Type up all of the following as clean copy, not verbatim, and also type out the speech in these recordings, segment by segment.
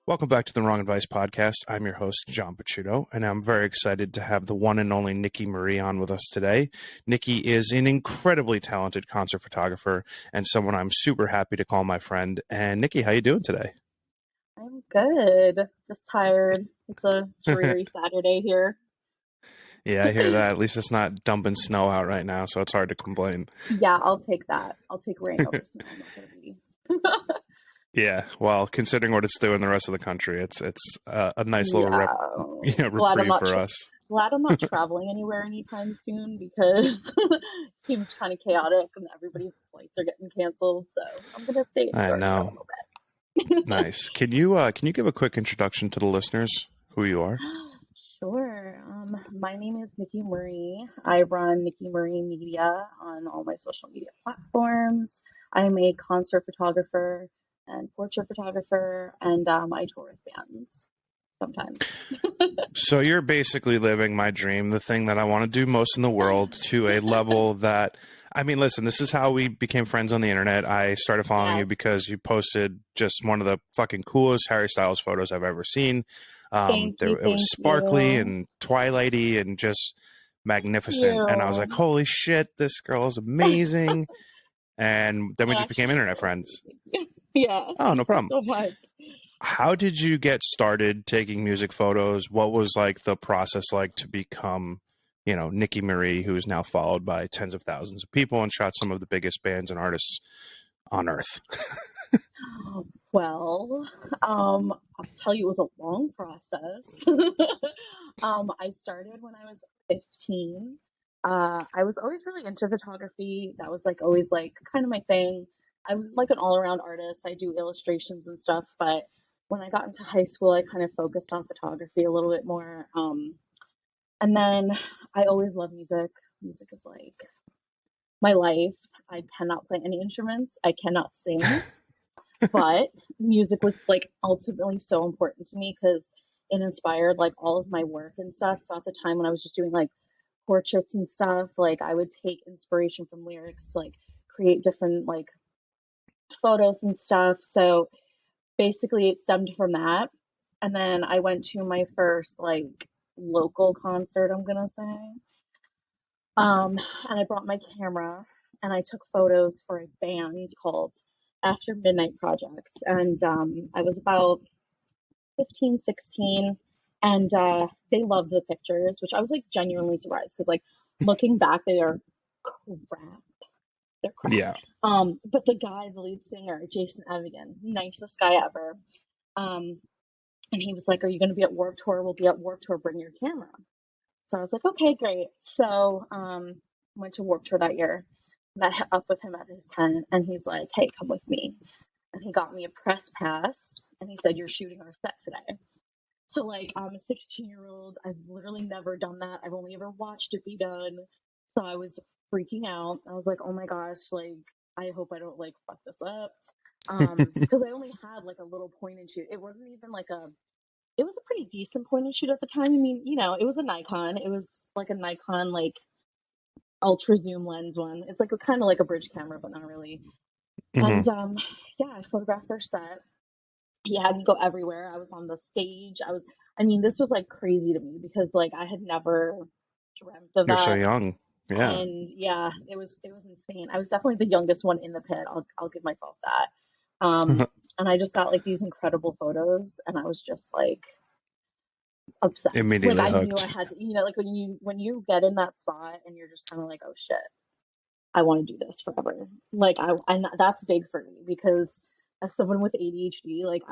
Welcome back to the Wrong Advice Podcast. I'm your host, John Picciuto, and I'm very excited to have the one and only Nikki Marie on with us today. Nikki is an incredibly talented concert photographer and someone I'm super happy to call my friend. And Nikki, how you doing today? I'm good. Just tired. It's a dreary Saturday here. Yeah, I hear that. At least it's not dumping snow out right now, so it's hard to complain. Yeah, I'll take that. I'll take rain over snow. I'm not gonna be. Yeah, well, considering what it's doing in the rest of the country, it's a nice little Yeah. Glad I'm reprieve not for us. glad I'm not traveling anywhere anytime soon because it seems kind of chaotic and everybody's flights are getting canceled. So I'm gonna stay I indoors for a know. little bit. Nice. Can you give a quick introduction to the listeners who you are? Sure. My name is Nikki Marie. I run Nikki Marie Media on all my social media platforms. I'm a concert photographer and portrait photographer, and I tour with bands sometimes. So you're basically living my dream, the thing that I want to do most in the world, to a level that, I mean, listen, this is how we became friends on the internet. I started following you Yes. because you posted just one of the fucking coolest Harry Styles photos I've ever seen. Thank you. It was Thank sparkly you. and twilighty and just Thank magnificent. And I was like, you. holy shit, this girl is amazing. And then we That just became actually is internet really friends. sweet. Yeah. Oh, no Thank you problem. so much. How did you get started taking music photos? What was like the process like to become, Nikki Marie, who is now followed by tens of thousands of people and shot some of the biggest bands and artists on earth? Well, I'll tell you, it was a long process. I started when I was 15. I was always really into photography. That was like always like kind of my thing. I'm like an all-around artist. I do illustrations and stuff, but when I got into high school, I kind of focused on photography a little bit more. And then I always love music. Music is like my life. I cannot play any instruments. I cannot sing, but music was like ultimately so important to me because it inspired like all of my work and stuff. So at the time when I was just doing like portraits and stuff, like I would take inspiration from lyrics to like create different like photos and stuff. So basically it stemmed from that. And then I went to my first like local concert, I'm gonna say. And I brought my camera and I took photos for a band called After Midnight Project. And I was about 15, 16, and they loved the pictures, which I was like genuinely surprised because, like, looking back, they are crap. They're crap. Yeah. But the guy, the lead singer, Jason Evigan, nicest guy ever. Um, and he was like, "Are you going to be at Warped Tour? We'll be at Warped Tour. Bring your camera." So I was like, "Okay, great." So went to Warped Tour that year. Met up with him at his tent, and he's like, "Hey, come with me." And he got me a press pass, and he said, "You're shooting our set today." So like I'm a 16-year-old. I've literally never done that. I've only ever watched it be done. So I was freaking out. I was like, "Oh my gosh, like I hope I don't like fuck this up." Because I only had like a little point and shoot. It wasn't even like a it was a pretty decent point and shoot at the time. I mean, it was a Nikon. It was like a Nikon like ultra zoom lens one. It's like a kind of like a bridge camera, but not really. Hmm. And yeah, I photographed their set. He had me go everywhere. I was on the stage. I mean, this was like crazy to me because like I had never dreamt of You're so that. young. Yeah. And yeah, it was insane. I was definitely the youngest one in the pit. I'll give myself that. And I just got like these incredible photos, and I was just like obsessed. Like Immediately I knew I hooked. had to, like when you get in that spot and you're just kind of like, oh shit, I want to do this forever. Like that's big for me because as someone with ADHD, like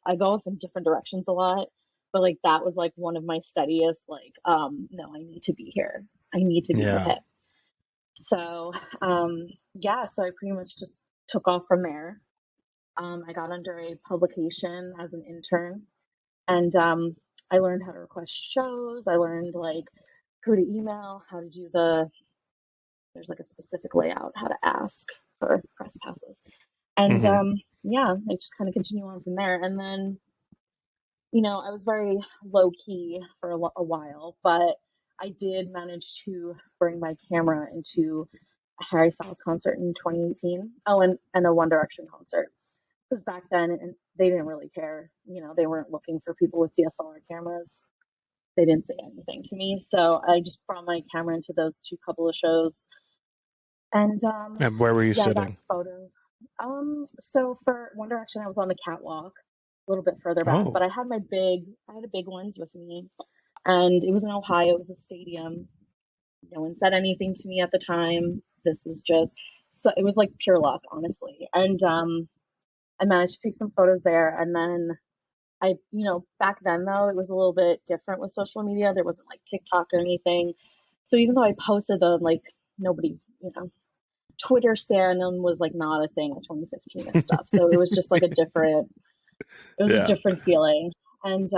I go off in different directions a lot, but like that was like one of my steadiest. Like, no, I need to be here. I need to be in the Yeah. pit. So, yeah, so I pretty much just took off from there. I got under a publication as an intern, and I learned how to request shows. I learned like who to email, how to do there's like a specific layout, how to ask for press passes. And Hmm. yeah, I just kind of continue on from there. And then, I was very low key for a while, but I did manage to bring my camera into a Harry Styles concert in 2018. Oh, and a One Direction concert. because back then they didn't really care. They weren't looking for people with DSLR cameras. They didn't say anything to me. So I just brought my camera into those couple of shows. And And where were you yeah, I got sitting? photos. So for One Direction, I was on the catwalk a little bit further back, but Oh, I had a big lens with me, and it was in Ohio. It was a stadium. No one said anything to me at the time. This is just so it was like pure luck, honestly. And I managed to take some photos there, and then back then though, it was a little bit different with social media. There wasn't like TikTok or anything. So even though I posted them, like nobody, Twitter stand was like not a thing in 2015 and stuff. So it was just like it was a yeah. different feeling. And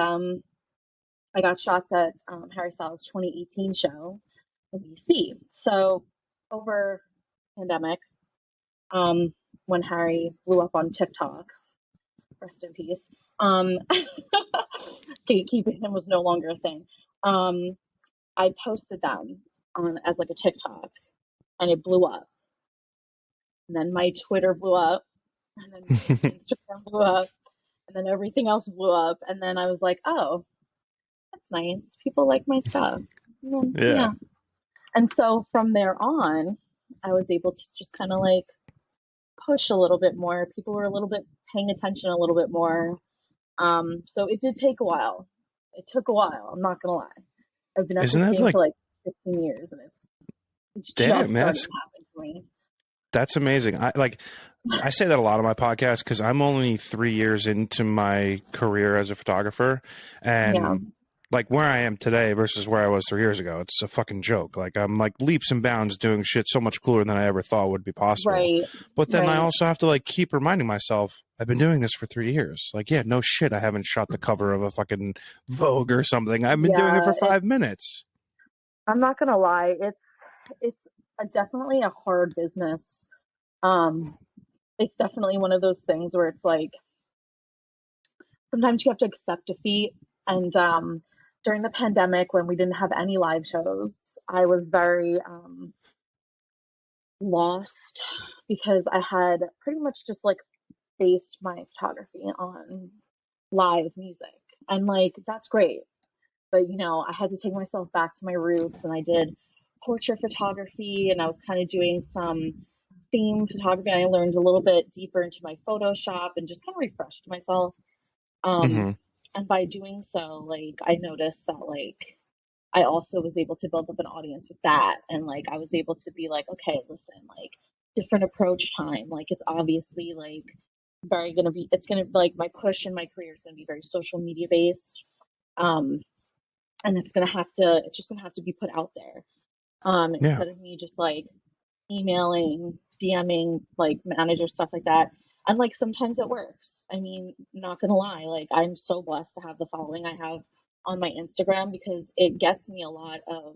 I got shots at Harry Styles' 2018 show in BC. So over pandemic, um, when Harry blew up on TikTok, rest in peace. Um, Gatekeeping him was no longer a thing. Um, I posted them on as like a TikTok, and it blew up. And then my Twitter blew up, and then my Instagram blew up, and then everything else blew up. And then I was like, oh, that's nice. People like my stuff. And then, Yeah. yeah. And so from there on, I was able to just kind of like push a little bit more. People were a little bit paying attention a little bit more. So it did take a while. It took a while. I'm not gonna lie. I've been at Isn't this that game like, for like 15 years, and it's damn, just man, starting to happen for me. that's amazing. I say that a lot on my podcast because I'm only 3 years into my career as a photographer, Yeah, and like where I am today versus where I was 3 years ago, it's a fucking joke. Like I'm like leaps and bounds doing shit so much cooler than I ever thought would be possible. right, But then I right. also have to like keep reminding myself I've been doing this for 3 years. Like, yeah, no shit, I haven't shot the cover of a fucking Vogue or something. I've been doing it Yeah, for 5 minutes. I'm not gonna lie. It's definitely a hard business. Um, it's definitely one of those things where it's like sometimes you have to accept defeat. And during the pandemic, when we didn't have any live shows, I was very lost because I had pretty much just like based my photography on live music. And like, that's great. But, I had to take myself back to my roots, and I did portrait photography, and I was kind of doing some theme photography. And I learned a little bit deeper into my Photoshop and just kind of refreshed myself. Um, Hmm. and by doing so, like, I noticed that, like, I also was able to build up an audience with that. And, like, I was able to be like, okay, listen, like, different approach time. Like, it's obviously, like, it's going to, like, my push in my career is going to be very social media based. Um, and it's just going to have to be put out there. Yeah. Instead of me just, like, emailing, DMing, like, managers, stuff like that. And, like, sometimes it works. I mean, not gonna lie, like, I'm so blessed to have the following I have on my Instagram because it gets me a lot of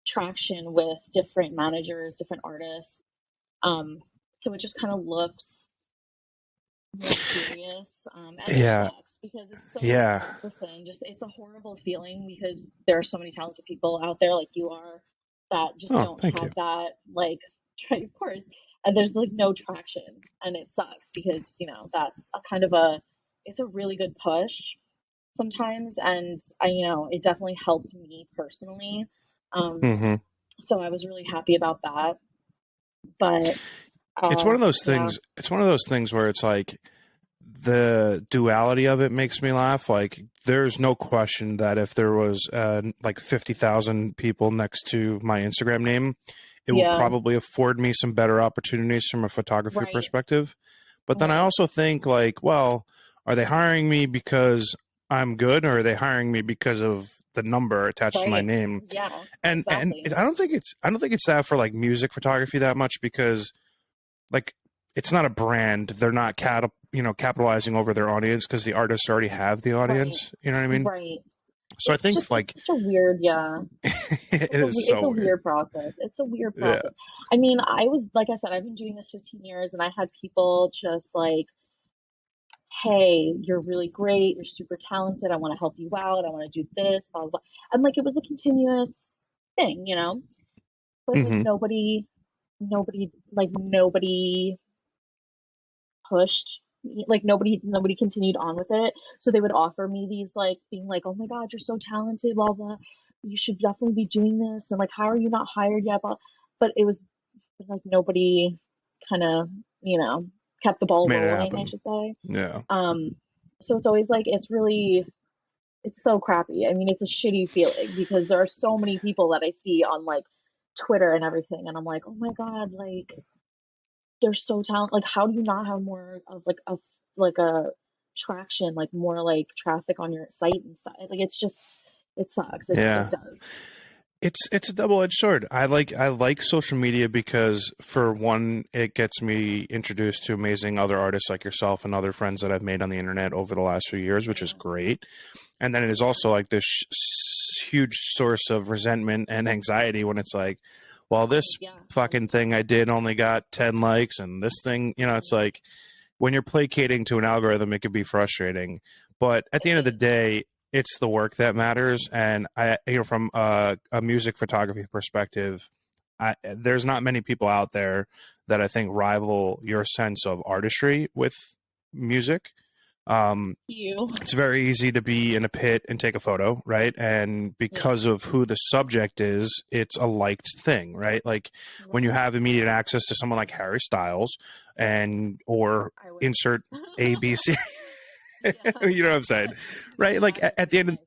traction with different managers, different artists. Um, so it just kind of looks more serious. And it Yeah. sucks because it's so, Yeah. listen, just it's a horrible feeling because there are so many talented people out there like you are that just Oh, don't thank have you. that, like, of course, and there's like no traction, and it sucks because that's a kind of it's a really good push sometimes, and it definitely helped me personally. Um, Hmm. so I was really happy about that, but It's one of those yeah, things. It's one of those things where it's like the duality of it makes me laugh. Like, there's no question that if there was like 50,000 people next to my Instagram name, it would yeah, probably afford me some better opportunities from a photography right, perspective. But then I right. also think, like, well, are they hiring me because I'm good, or are they hiring me because of the number attached to my Right. name? Yeah, And exactly. I don't think it's that for like music photography that much because like it's not a brand. They're not capitalizing over their audience because the artists already have the Right. audience. You know what I mean? Right. So I think It's like such a weird, yeah. it is It's so a weird. weird process. It's a weird Yeah. process. I mean, like I said, I've been doing this 15 years, and I had people just like, "Hey, you're really great. You're super talented. I want to help you out. I want to do this, blah, blah, blah." And like it was a continuous thing. But like Hmm. nobody pushed. like nobody continued on with it. So they would offer me these like being like, "Oh my God, you're so talented, blah blah. You should definitely be doing this." And like, "How are you not hired yet?" But it was like nobody kind of, you know, kept the ball Made it rolling, I happen. should say. Yeah. Um, so it's always like it's so crappy. I mean, it's a shitty feeling because there are so many people that I see on like Twitter and everything, and I'm like, "Oh my God, like they're so talented. Like, how do you not have more of like a traction, like more like traffic on your site and stuff?" Like, it's just it sucks. It Yeah. does. It's a double-edged sword. I like social media because for one, it gets me introduced to amazing other artists like yourself and other friends that I've made on the internet over the last few years, which is Yeah, great. And then it is yeah, also like this huge source of resentment and anxiety when it's like, well, this yeah, fucking thing I did only got 10 likes, and this thing, it's yeah. like when you're placating to an algorithm, it can be frustrating. But at the It end of the is. day, it's the work that matters. And from a music photography perspective, there's not many people out there that I think rival your sense of artistry with music. Um, You. it's very easy to be in a pit and take a photo, right? And Yeah. because of who the subject is, it's a liked thing, right? Like when you Right. have immediate access to someone like Harry Styles and or I wish. insert ABC, Yeah. you know what I'm saying, right? Like That would be at the so end of, nice.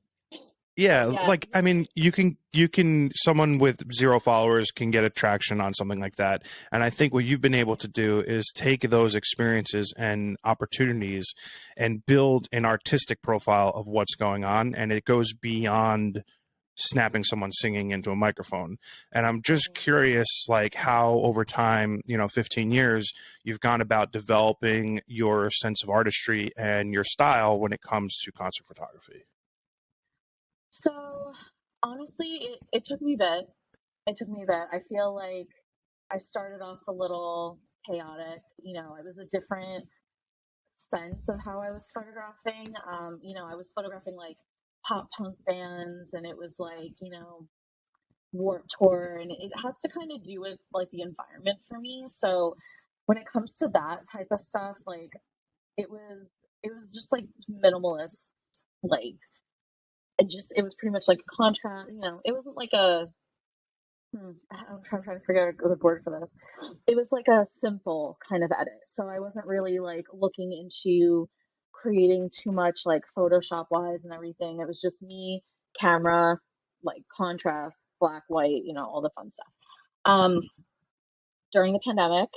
yeah, But yeah, like I you're mean, right. you can someone with 0 followers can get a traction on something like that. And I think what you've been able to do is take those experiences and opportunities and build an artistic profile of what's going on, and it goes beyond snapping someone singing into a microphone. And I'm just Right. curious, like how over time, 15 years, you've gone about developing your sense of artistry and your style when it comes to concert photography. So honestly, it took me a bit. It took me a bit. I feel like I started off a little chaotic. It was a different sense of how I was photographing. I was photographing like pop punk bands, and it was like, Warped Tour, and it has to kind of do with like the environment for me. So when it comes to that type of stuff, like it was it was just like minimalist, like it was pretty much like a contrast. It wasn't like I'm trying to figure out a good word for this. It was like a simple kind of edit. So I wasn't really like looking into creating too much like Photoshop wise and everything. It was just me, camera, like contrast, black, white, all the fun stuff. Um, During the pandemic,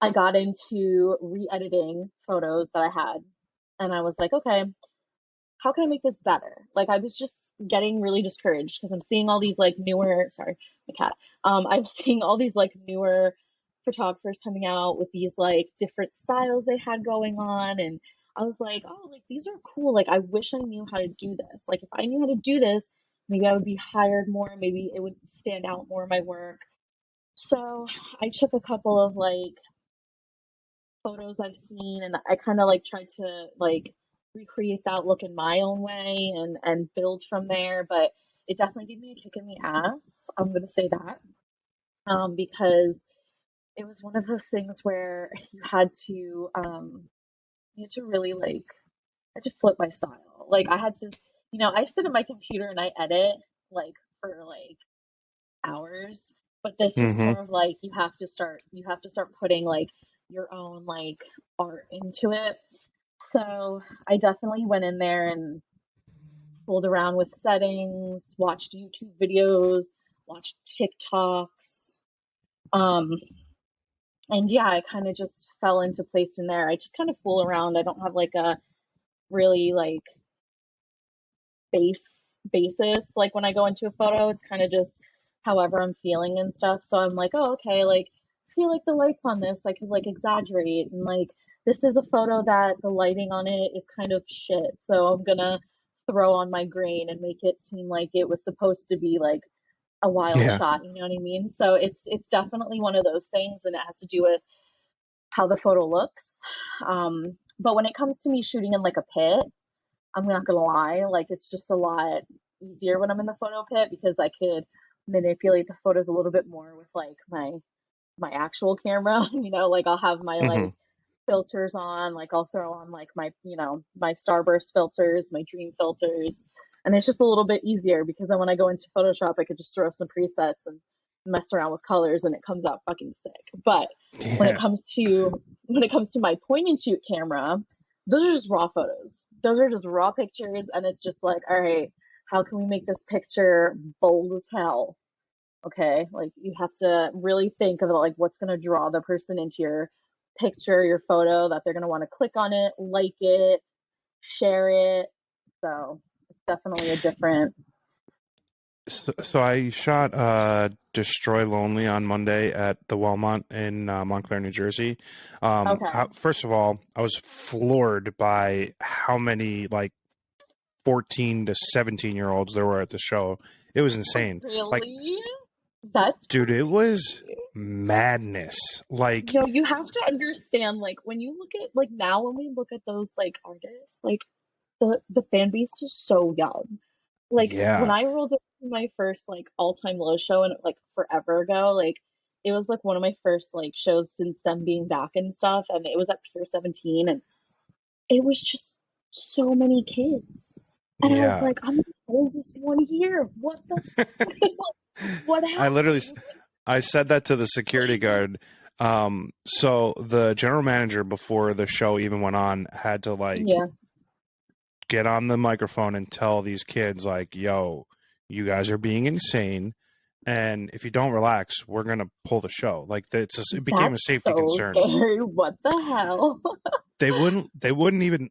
I got into re-editing photos that I had, and I was like, okay, how can I make this better? Like I was just getting really discouraged because I'm seeing all these like newer, sorry, my cat. I'm seeing all these like newer photographers coming out with these like different styles they had going on, and I was like, oh, like these are cool. Like I wish I knew how to do this. Like if I knew how to do this, maybe I would be hired more. Maybe it would stand out more in my work. So I took a couple of like photos I've seen, and I kind of like tried to like recreate that look in my own way and build from there. But it definitely gave me a kick in the ass. I'm gonna say that, because it was one of those things where you had to really like I had to flip my style. Like I had to, I sit at my computer and I edit like for like hours, but this was Mm-hmm. more of like you have to start putting like your own like art into it. So I definitely went in there and fooled around with settings, watched YouTube videos, watched TikToks. Um, and yeah, I kind of just fell into place in there. I just kind of fool around. I don't have like a really like base basis. Like when I go into a photo, it's kind of just however I'm feeling and stuff. So I'm like, oh, okay, like I feel like the lights on this, I could like exaggerate, and like this is a photo that the lighting on it is kind of shit. So I'm gonna throw on my grain and make it seem like it was supposed to be like a wild Yeah. shot, you know what I mean? So it's definitely one of those things, and it has to do with how the photo looks. But when it comes to me shooting in like a pit, I'm not gonna lie, like it's just a lot easier when I'm in the photo pit because I could manipulate the photos a little bit more with like my actual camera. Like I'll have my Mm-hmm. like filters on. Like I'll throw on like my, my Starburst filters, my dream filters. And it's just a little bit easier because then when I go into Photoshop, I could just throw some presets and mess around with colors and it comes out fucking sick. But when it Yeah. comes to my point and shoot camera, those are just raw photos. Those are just raw pictures and it's just like, all right, how can we make this picture bold as hell? Okay, like you have to really think of like what's going to draw the person into your picture, your photo, that they're going to want to click on it, like it, share it. So it's definitely a different. So I shot Destroy Lonely on Monday at the Wellmont in Montclair, New Jersey. Okay. First of all, I was floored by how many like 14 to 17-year-olds there were at the show. It was insane. Like, Really? That's dude, it was crazy. madness. Like, No, you have to understand, like when you look at like now when we look at those like artists, like the fan base is so young. Like when yeah, I rolled up to my first like all-time low show and like forever ago, like it was like one of my first like shows since them being back and stuff, and it was at Pier 17, and it was just so many kids. And I was yeah. like, I'm the oldest one here. What the what I literally, happened? I said that to the security guard. So the general manager before the show even went on had to like Yeah, get on the microphone and tell these kids like, "Yo, you guys are being insane, and if you don't relax, we're gonna pull the show." Like it became a that's safety so concern. scary. What the hell? They wouldn't even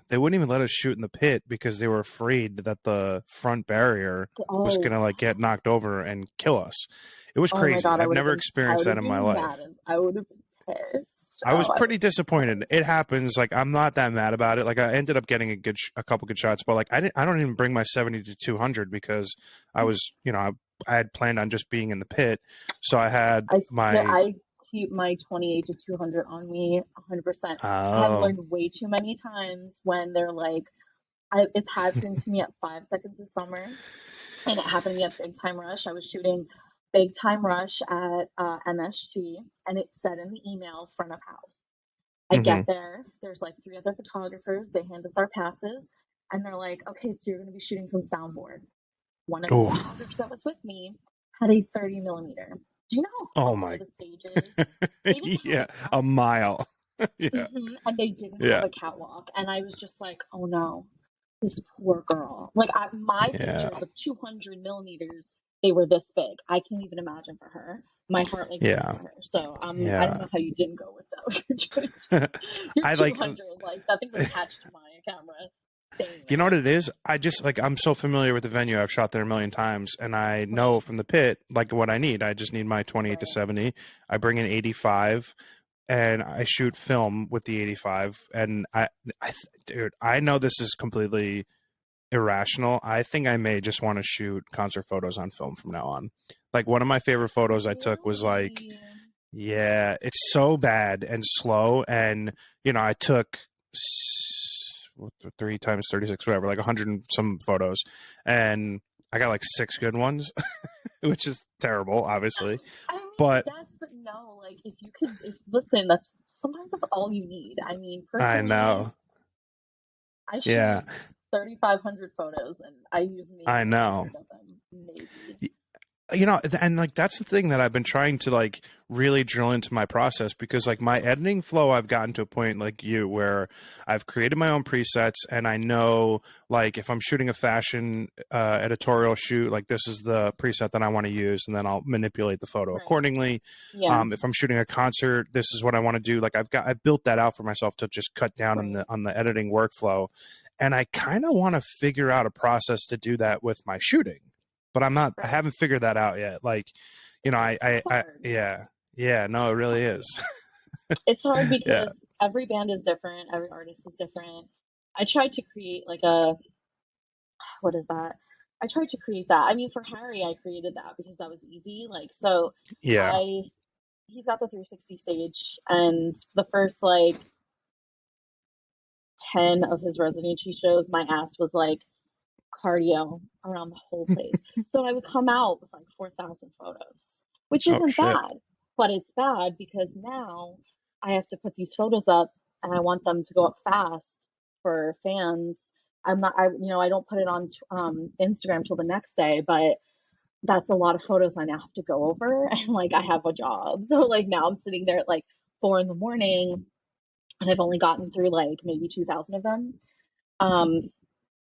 they wouldn't even let us shoot in the pit because they were afraid that the front barrier was Oh, gonna like get knocked over and kill us. It was oh my crazy. God, I've never I experienced would that have in my been mad life. and I would have been pissed. I Oh, was I would pretty have been disappointed. It happens. Like I'm not that mad about it. Like I ended up getting a couple good shots, but like I don't even bring my 70 to 200 because I pissed. was, I had planned on just being in the pit. So I had my I keep my 28 to 200 on me 100%. I have oh, learned way too many times when they're like, it's happened to me at 5 seconds of summer, and it happened to me at Big Time Rush. I was shooting Big Time Rush at MSG, and it said in the email front of house. I get mhm. there, there's like three other photographers. They hand us our passes, and they're like, okay, so you're going to be shooting from soundboard. One of the Oh, photographers that was with me had a 30 millimeter. Do you know how oh far my. the stage is? They didn't have a Yeah, a catwalk. mile. Yeah. And they didn't have Yeah. a catwalk. And I was just like, oh no, this poor girl. Like my Yeah. pictures of 200 millimeters, they were this big. I can't even imagine for her. My heart like broke Yeah. for her. So I don't Yeah. know how you didn't go with that. You're I like 200, like that thing's attached to my camera. Staying you know what there. it is? I just like I'm so familiar with the venue. I've shot there a million times and I know Right, from the pit like what I need. I just need my 28 to right. 70. I bring in 85 and I shoot film with the 85 and dude, I know this is completely irrational. I think I may just want to shoot concert photos on film from now on. Like one of my favorite photos I took was like Really? yeah, it's so bad and slow. And, I took 3 times 36, whatever, like 100 and some photos. And I got like six good ones, which is terrible, obviously. I mean, But yes, but no. Like, if you could, if listen, that's sometimes that's all you need. I mean, I personally, know. I Yeah, shoot 3,500 photos, and I use I maybe a know. hundred of them, maybe. And like that's the thing that I've been trying to like really drill into my process because like my editing flow I've gotten to a point like you where I've created my own presets and I know like if I'm shooting a fashion editorial shoot like this is the preset that I want to use and then I'll manipulate the photo Right. accordingly. Yeah. If I'm shooting a concert this is what I want to do. Like I've built that out for myself to just cut down on the Right. editing workflow, and I kind of want to figure out a process to do that with my shooting, but I Right. haven't figured that out yet. Like, It's hard. yeah, yeah, no, it It's really hard. is. It's hard Yeah, because every band is different. Every artist is different. I tried to create like a what is that? I tried to create that. I mean, for Harry, I created that because that was easy. Like, so yeah, I he's got the 360 stage, and the first like 10 of his residency shows, my ass was like cardio around the whole place. So I would come out with like 4,000 photos, which oh isn't shit, bad, but it's bad because now I have to put these photos up and I want them to go up fast for fans. I don't put it on Instagram till the next day, but that's a lot of photos I now have to go over. And like, I have a job. So like now I'm sitting there at like 4 in the morning and I've only gotten through like maybe 2,000 of them. Um,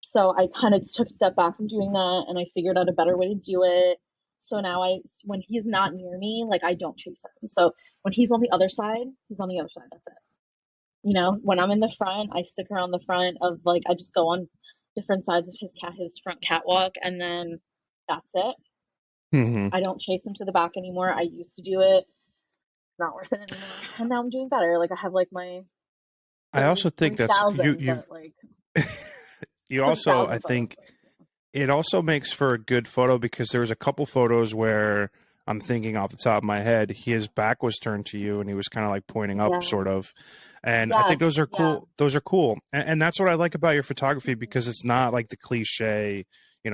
so I kind of took a step back from doing that and I figured out a better way to do it. So now when he's not near me, like I don't chase him. So when he's on the other side, he's on the other side. That's it. When I'm in the front, I stick around the front of like, I just go on different sides of his front catwalk, and then that's it. Hmm. I don't chase him to the back anymore. I used to do it. It's not worth it anymore. And now I'm doing better. Like I have like my I also think that's 3,000, but like you also, I 3,000 photos. think it also makes for a good photo because there was a couple photos where I'm thinking off the top of my head, his back was turned to you and he was kind of like pointing up, Yeah. sort of. And I think Yes. those are Yeah. cool. Those are cool. And that's what I like about your photography because it's not like the cliche,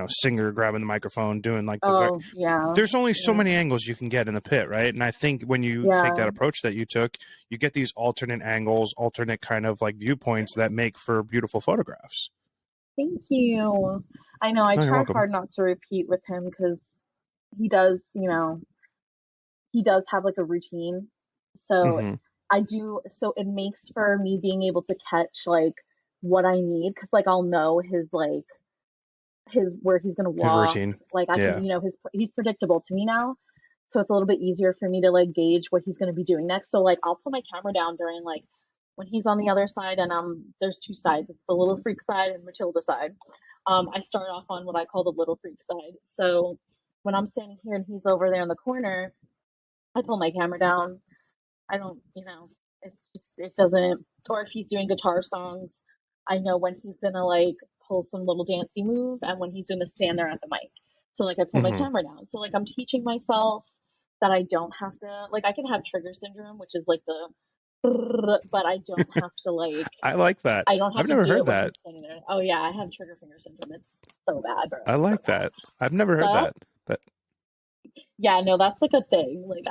singer grabbing the microphone, doing like Oh, yeah. there's only so Yeah. many angles you can get in the pit, right? And I think when you take Yeah. that approach that you took, you get these alternate angles, alternate kind of like viewpoints that make for beautiful photographs. Thank you. I know I No, you're try welcome. hard not to repeat with him because he does, he does have like a routine. So Hmm. so it makes for me being able to catch like what I need because like I'll know his where he's gonna His walk. routine. Like I can, Yeah. he's predictable to me now. So it's a little bit easier for me to like gauge what he's gonna be doing next. So like I'll put my camera down during like when he's on the other side and there's two sides. It's the little freak side and Matilda side. I start off on what I call the little freak side. So when I'm standing here and he's over there in the corner, I pull my camera down. I don't, it's just, it doesn't, or if he's doing guitar songs, I know when he's gonna like pull some little dancey move and when he's gonna stand there at the mic. So like I pull my Hmm. camera down. So like I'm teaching myself that I don't have to, like I can have trigger syndrome, which is like the, but I don't have to like, I like that. I don't I've have to never do heard it when that. he's standing there. Oh yeah, I have trigger finger syndrome. It's so bad, bro. I It's so like bad. that. I've never heard But that. But yeah, no, that's like a thing. Like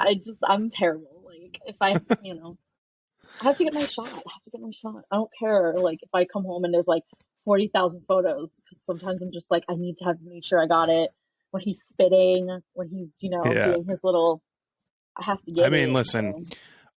I'm terrible. Like if I have to get my shot. I have to get my shot. I don't care. Like if I come home and there's like 40,000 photos, because sometimes I'm just like I need to have make sure I got it. When he's spitting, when he's yeah, doing his little, I have to I get mean, it. listen,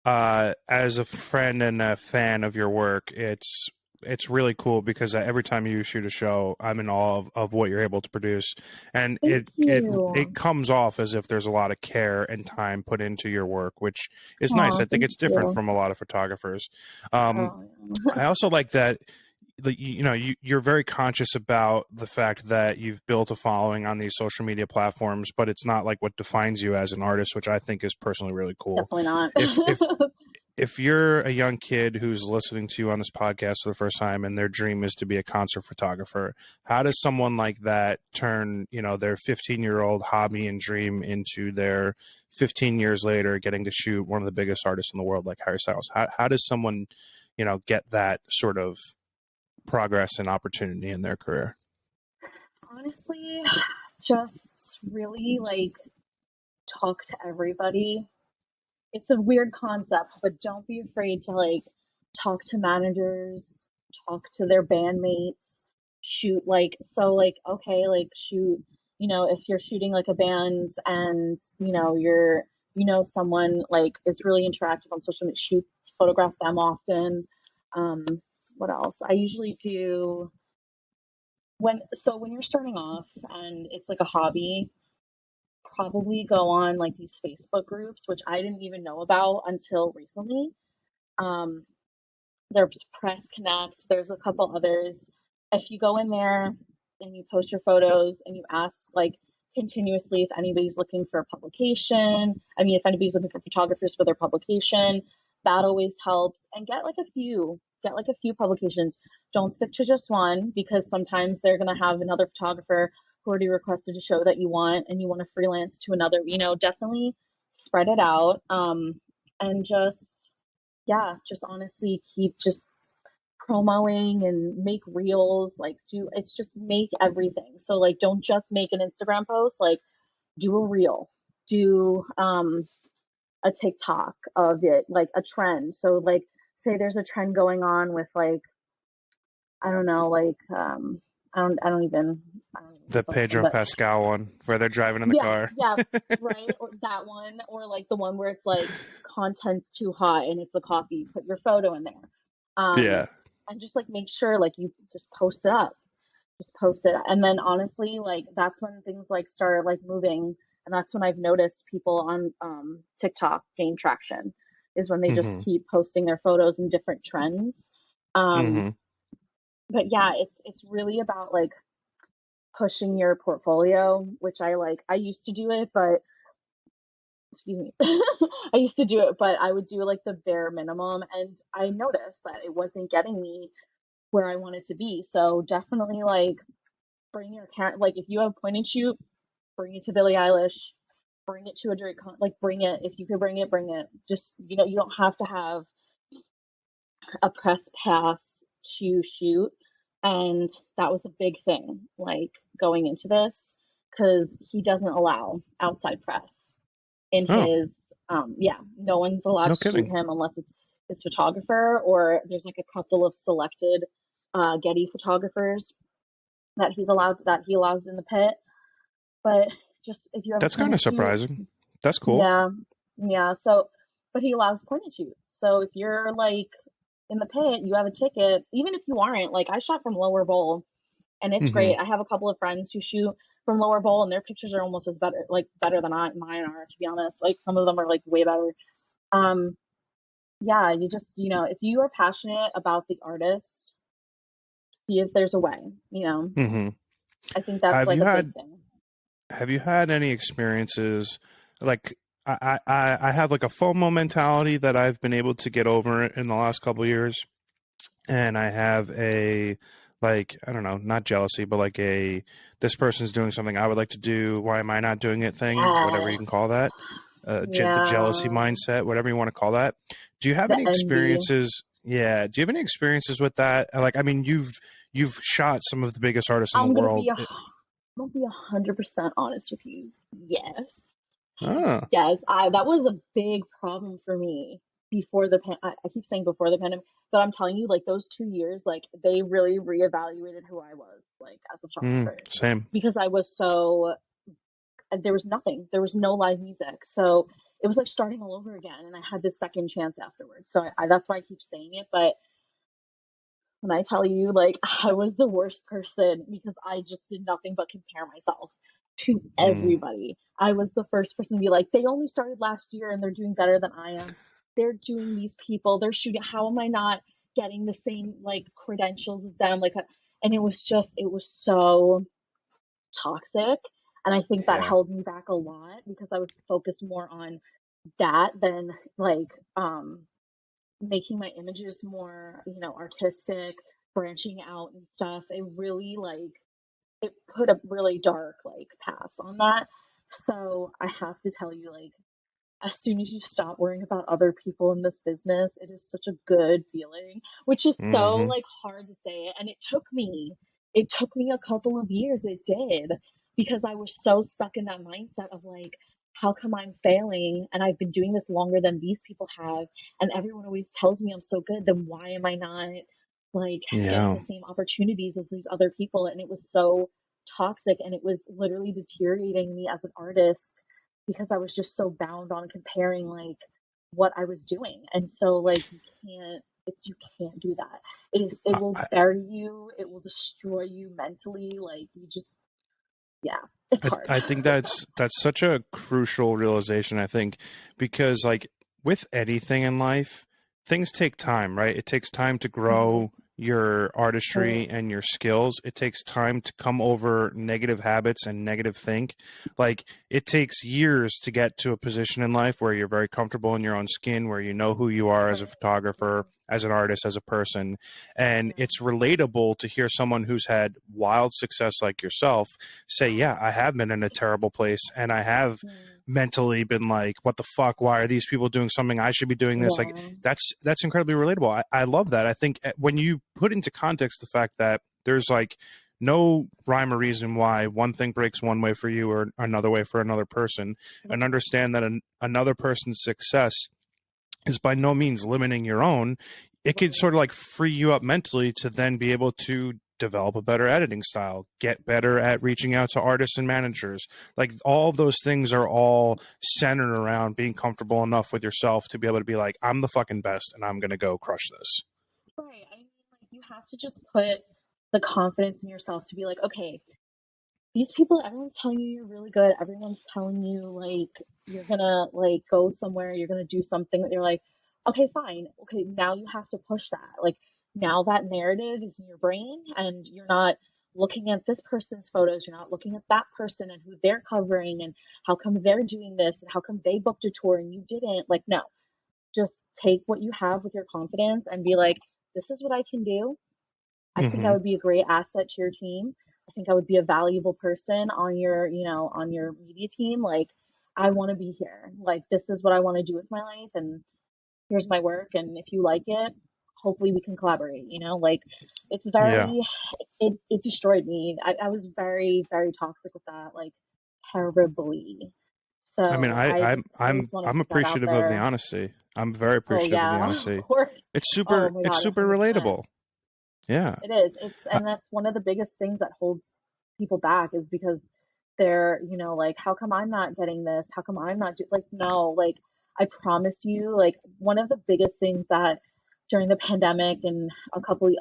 So as a friend and a fan of your work, it's really cool because every time you shoot a show, I'm in awe of what you're able to produce, and thank it you. comes off as if there's a lot of care and time put into your work, which is nice. Oh, I think thank it's different you. from a lot of photographers. Um, Oh, I also like that you're very conscious about the fact that you've built a following on these social media platforms, but it's not like what defines you as an artist, which I think is personally really cool. definitely not. If you're a young kid who's listening to you on this podcast for the first time and their dream is to be a concert photographer, how does someone like that turn, their 15-year-old hobby and dream into their 15 years later getting to shoot one of the biggest artists in the world like Harry Styles? How does someone, get that sort of progress and opportunity in their career? Honestly, just really like talk to everybody. It's a weird concept, but don't be afraid to like talk to managers, talk to their bandmates, shoot okay, like shoot, if you're shooting like a band and someone like is really interactive on social media, shoot photograph them often. Um, what else? I usually do when you're starting off and it's like a hobby, probably go on like these Facebook groups, which I didn't even know about until recently. Um, there's Press Connect, there's a couple others. If you go in there and you post your photos and you ask like continuously if anybody's looking for a publication, I mean, if anybody's looking for photographers for their publication, that always helps. And get like a few publications. Don't stick to just one because sometimes they're going to have another photographer who already requested a show that you want and you want to freelance to another, definitely spread it out. And just yeah, just honestly keep just promoing and make reels, like do it's just make everything. So like don't just make an Instagram post, like do a reel, do a a TikTok of it, like a trend. So like say there's a trend going on with like I don't know, like I don't even The think of one, Pedro but Pascal one where they're driving in the yeah, car. yeah, right. Or that one, or like the one where it's like content's too hot and it's a coffee. Put your photo in there, um, Yeah. and just like make sure like you just post it up, just post it. And then honestly, like that's when things like start like moving, and that's when I've noticed people on TikTok gain traction, is when they just Mm-hmm. keep posting their photos and different trends. Um, Mm-hmm. but yeah, it's really about like pushing your portfolio, which I like. I used to do it, but excuse me, I used to do it, but I would do like the bare minimum, and I noticed that it wasn't getting me where I wanted to be. So definitely like bring your cat. Like if you have point and shoot, bring it to Billie Eilish. Bring it to a Drake like bring it. If you could bring it, bring it. Just you don't have to have a press pass to shoot. And that was a big thing, like going into this, because he doesn't allow outside press in Oh, his, yeah, no one's allowed no to shoot kidding. him unless it's his photographer, or there's like a couple of selected Getty photographers that he allows in the pit. But just if you have a That's point kind and of shoot, surprising. That's cool. yeah, yeah. So, but he allows point and shoots. So if you're like in the pit, you have a ticket, even if you aren't. Like I shot from lower bowl, and it's Mm-hmm. great. I have a couple of friends who shoot from lower bowl, and their pictures are almost as better, like better than mine are, to be honest. Like some of them are like way better. Um, yeah, you just if you are passionate about the artist, see if there's a way. You know, Mm-hmm. I think that's Have like you a big had thing. have you had any experiences like I have like a FOMO mentality that I've been able to get over in the last couple of years, and I have a like I don't know, not jealousy, but like a this person's doing something I would like to do. Why am I not doing it? Thing, whatever you can Yes. call that, the jealousy Yeah. mindset, whatever you want to call that. Do you have The any envy. experiences? Yeah, do you have any experiences with that? Like, I mean, you've shot some of the biggest artists in the I'm gonna be world. a, I'm gonna be 100% honest with you. Yes. Ah, Yes, I that was a big problem for me before the I keep saying before the pandemic, but I'm telling you, like those 2 years, like they really reevaluated who I was, like as a photographer, same. because I was so there was nothing, there was no live music, so it was like starting all over again, and I had this second chance afterwards. So that's why I keep saying it, but when I tell you, like, I was the worst person because I just did nothing but compare myself to Mm, everybody. I was the first person to be like, they only started last year and they're doing better than I am. They're doing these people, they're shooting. How am I not getting the same like credentials as them? Like, and it was so toxic. And I think that yeah. held me back a lot because I was focused more on that than like, making my images more, artistic, branching out and stuff. It really like it put a really dark like pass on that. So I have to tell you, like, as soon as you stop worrying about other people in this business, it is such a good feeling, which is so Hmm. like hard to say. And it took me a couple of years. It did, because I was so stuck in that mindset of like, how come I'm failing and I've been doing this longer than these people have, and everyone always tells me I'm so good, then why am I not like getting Yeah. the same opportunities as these other people? And it was so toxic, and it was literally deteriorating me as an artist because I was just so bound on comparing like what I was doing. And so like you can't do that. It will I, bury you, it will destroy you mentally. Like you just yeah, it's hard. I think that's such a crucial realization, I think, because like with anything in life, things take time, right? It takes time to Mhm. grow your artistry Right. and your skills. It takes time to come over negative habits and negative think. Like it takes years to get to a position in life where you're very comfortable in your own skin, where you know who you are as a Right. photographer, as an artist, as a person. And Yeah. it's relatable to hear someone who's had wild success like yourself say, yeah, I have been in a terrible place and I have Mm. mentally been like, what the fuck? Why are these people doing something? I should be doing this. Like Yeah. that's incredibly relatable. I love that. I think when you put into context the fact that there's like no rhyme or reason why one thing breaks one way for you or another way for another person, and Right. understand that another person's success is by no means limiting your own. It could Right. sort of like free you up mentally to then be able to develop a better editing style, get better at reaching out to artists and managers. Like all of those things are all centered around being comfortable enough with yourself to be able to be like, I'm the fucking best and I'm going to go crush this. Right. I mean, like you have to just put the confidence in yourself to be like, okay, these people, everyone's telling you you're really good. Everyone's telling you like you're gonna like go somewhere, you're gonna do something that you're like, okay, fine. Okay, now you have to push that. Like now that narrative is in your brain and you're not looking at this person's photos, you're not looking at that person and who they're covering and how come they're doing this and how come they booked a tour and you didn't. Like, no, just take what you have with your confidence and be like, this is what I can do. I think I Mm-hmm. would be a great asset to your team. I think I would be a valuable person on your, on your media team. Like, I want to be here. Like, this is what I want to do with my life, and here's my work. And if you like it, hopefully we can collaborate. Like, it's Yeah. very, it destroyed me. I was very, very toxic with that, like, terribly. I mean, So I, I I'm just always I'm want to I'm put that out appreciative of the there. honesty. I'm very Oh, appreciative of the yeah, of honesty. course. It's Oh super my it's God, super 100%. relatable. Yeah. It is. It's Uh, and that's one of the biggest things that holds people back is because they're, like, how come I'm not getting this? How come I'm not like no, like I promise you, like one of the biggest things that during the pandemic and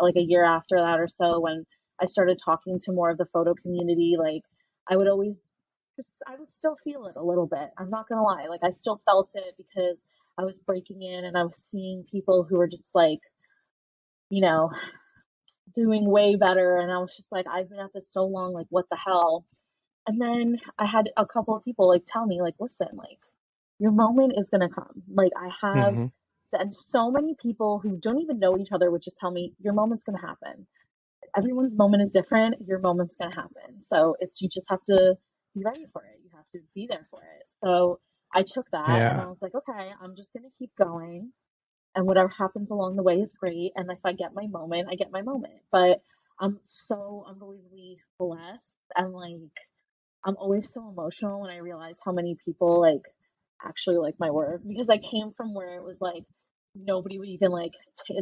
like a year after that or so when I started talking to more of the photo community, like I would always I would still feel it a little bit. I'm not gonna lie. Like I still felt it because I was breaking in and I was seeing people who were just like, you know, doing way better. And I was just like, I've been at this so long, like, what the hell? And then I had a couple of people like tell me, like, listen, like, your moment is gonna come. Like, I have, mm-hmm. and so many people who don't even know each other would just tell me, your moment's gonna happen. Everyone's moment is different. Your moment's gonna happen. So it's you just have to be ready for it. You have to be there for it. So I took that and Yeah. I was like, okay, I'm just gonna keep going and whatever happens along the way is great. And if I get my moment, I get my moment. But I'm so unbelievably blessed and like I'm always so emotional when I realize how many people like actually like my work because I came from where it was like nobody would even like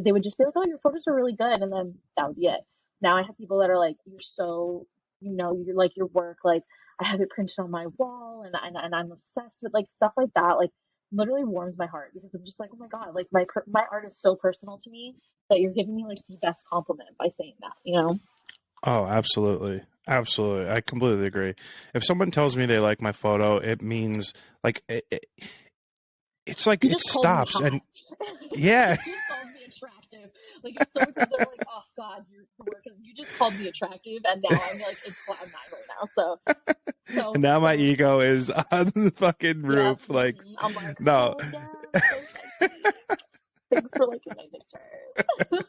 they would just be like, "Oh, your photos are really good," and then that would be it. Now I have people that are like, "You're so, you're like your work like I have it printed on my wall and I'm obsessed with like stuff like that." Like literally warms my heart because I'm just like, "Oh my God, like my art is so personal to me that you're giving me like the best compliment by saying that." Oh, absolutely. Absolutely. I completely agree. If someone tells me they like my photo, it means like it's like You it just called me stops hot. and yeah. You just called me attractive. Like if someone says they're like, "Oh God, your work is," you just called me attractive, and now I'm like in cloud nine right now. So And so now my so ego is on the fucking yep. roof like I'm like, no. hell yeah, I'm so sexy. Thanks for liking my pictures.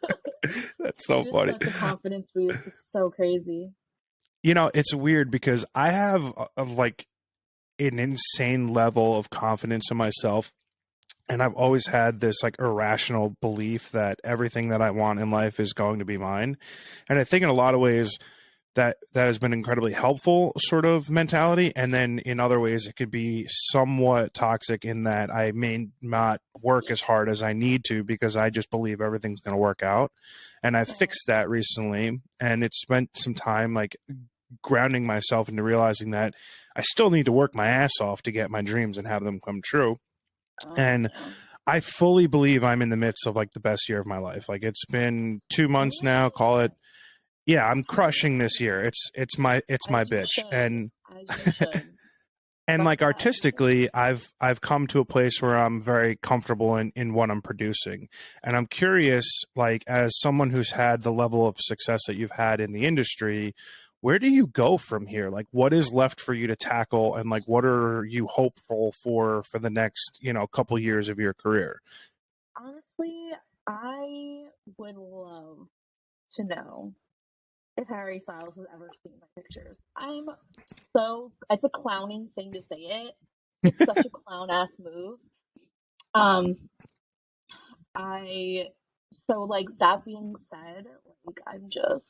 That's It so is funny. such a confidence boost. It's so crazy. It's weird because I have like an insane level of confidence in myself, and I've always had this like irrational belief that everything that I want in life is going to be mine. And I think in a lot of ways that has been incredibly helpful sort of mentality, and then in other ways it could be somewhat toxic in that I may not work as hard as I need to because I just believe everything's going to work out. And I Right. fixed that recently, and it spent some time like grounding myself into realizing that I still need to work my ass off to get my dreams and have them come true. And Yeah. I fully believe I'm in the midst of like the best year of my life. Like it's been 2 months now, call it. Good. Yeah, I'm Good. crushing this year. It's my As you bitch. should. As you should. And Love like that. artistically, I've come to a place where I'm very comfortable in what I'm producing. And I'm curious, like as someone who's had the level of success that you've had in the industry, where do you go from here? Like what is left for you to tackle, and like what are you hopeful for the next, couple years of your career? Honestly, I would love to know if Harry Styles has ever seen my pictures. It's a clowning thing to say it. It's such a clown ass move. Um, I, so like that being said, like I'm just,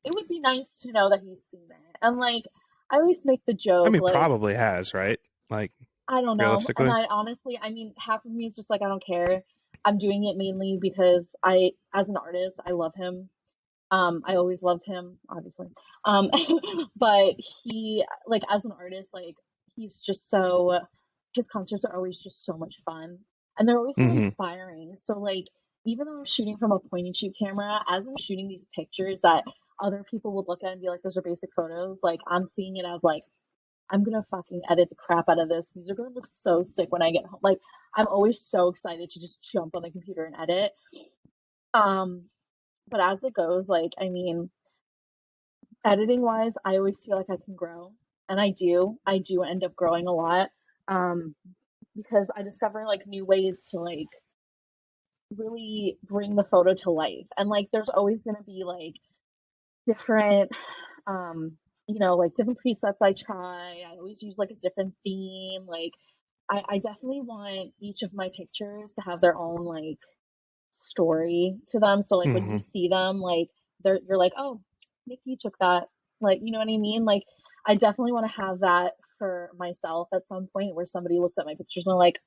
it would be nice to know that he's seen it. And like, I always make the I joke, mean, like, probably has, right? Like, I don't know. And realistically. I honestly, I mean, half of me is just like, I don't care. I'm doing it mainly because as an artist, I love him. I always loved him, obviously. Um, but like, as an artist, like, he's just so, his concerts are always just so much fun. And they're always so Hmm. inspiring. So, like, even though I'm shooting from a point and shoot camera, as I'm shooting these pictures that other people would look at and be like, those are basic photos, like, I'm seeing it as like, I'm gonna fucking edit the crap out of this. These are gonna look so sick when I get home. Like, I'm always so excited to just jump on the computer and edit. Um, but as it goes, like, I mean, editing wise, I always feel like I can grow. And I do. I do end up growing a lot. Um, because I discover like new ways to like really bring the photo to life. And like there's always gonna be like different like different presets I try. I always use like a different theme. Like I definitely want each of my pictures to have their own like story to them. So like when you Hmm. see them, like you're like, oh, Nikki took that. Like, you know what I mean? Like I definitely want to have that for myself at some point where somebody looks at my pictures and like,